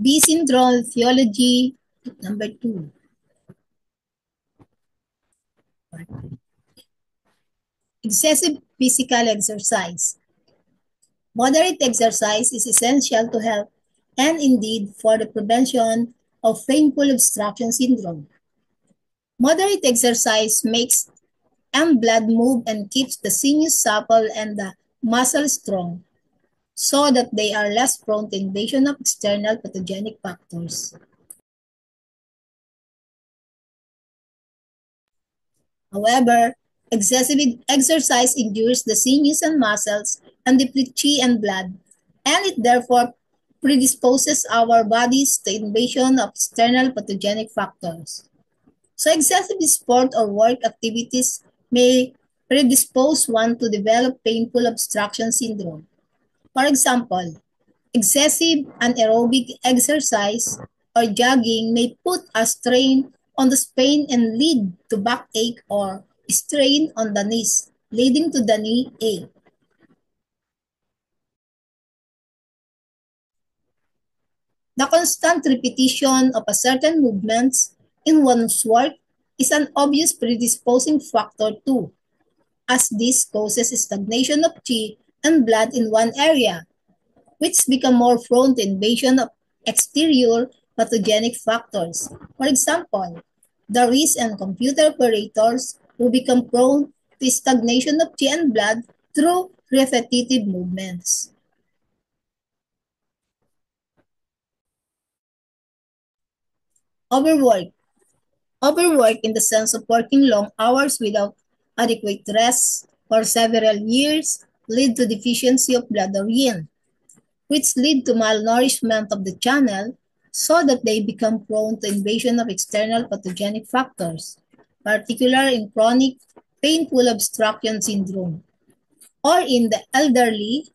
B syndrome theology number 2. Excessive physical exercise. Moderate exercise is essential to health and indeed for the prevention of painful obstruction syndrome. Moderate exercise makes blood move and keeps the sinews supple and the muscles strong, so that they are less prone to invasion of external pathogenic factors. However, excessive exercise injures the sinews and muscles and depletes chi and blood, and it therefore predisposes our bodies to invasion of external pathogenic factors. So excessive sport or work activities may predispose one to develop painful obstruction syndrome. For example, excessive anaerobic exercise or jogging may put a strain on the spine and lead to backache or strain on the knees, leading to the knee ache. The constant repetition of a certain movements in one's work is an obvious predisposing factor too, as this causes stagnation of qi and blood in one area, which become more prone to invasion of exterior pathogenic factors. For example, the wrist and computer operators who become prone to stagnation of qi and blood through repetitive movements. Overwork. Overwork in the sense of working long hours without adequate rest for several years lead to deficiency of blood or yin, which lead to malnourishment of the channel so that they become prone to invasion of external pathogenic factors, particularly in chronic painful obstruction syndrome. Or in the elderly,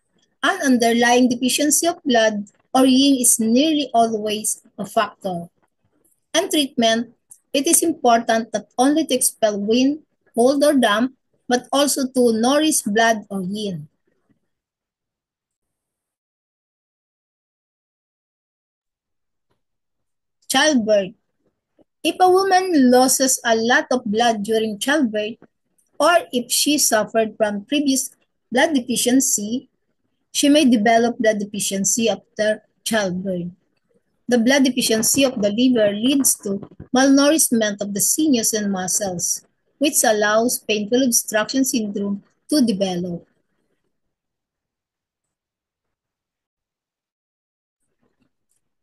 an underlying deficiency of blood or yin is nearly always a factor. And treatment, it is important not only to expel wind, cold or damp, but also to nourish blood or yin. Childbirth. If a woman loses a lot of blood during childbirth, or if she suffered from previous blood deficiency, she may develop blood deficiency after childbirth. The blood deficiency of the liver leads to malnourishment of the sinews and muscles, which allows painful obstruction syndrome to develop.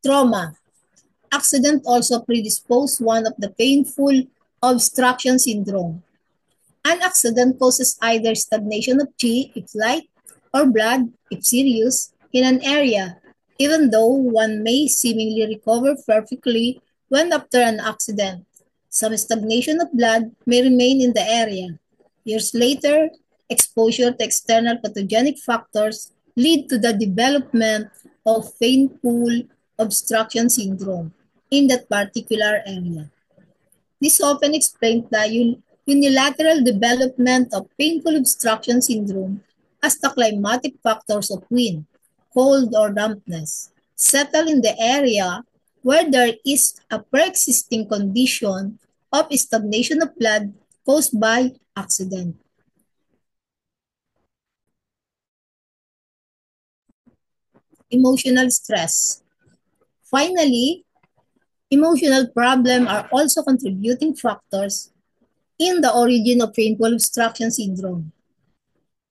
Trauma. Accident also predispose one of the painful obstruction syndrome. An accident causes either stagnation of qi, if light, or blood, if serious, in an area, even though one may seemingly recover perfectly when after an accident. Some stagnation of blood may remain in the area. Years later, exposure to external pathogenic factors lead to the development of painful obstruction syndrome in that particular area. This often explains the unilateral development of painful obstruction syndrome as the climatic factors of wind, cold, or dampness settle in the area where there is a pre-existing condition of stagnation of blood caused by accident. Emotional stress. Finally, emotional problems are also contributing factors in the origin of painful obstruction syndrome,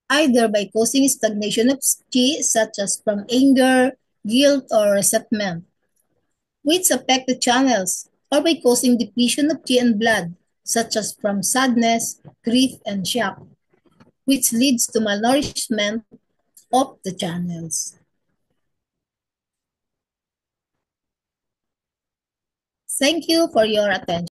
either by causing stagnation of qi, such as from anger, guilt, or resentment, which affect the channels, or by causing depletion of qi and blood, such as from sadness, grief, and shock, which leads to malnourishment of the channels. Thank you for your attention.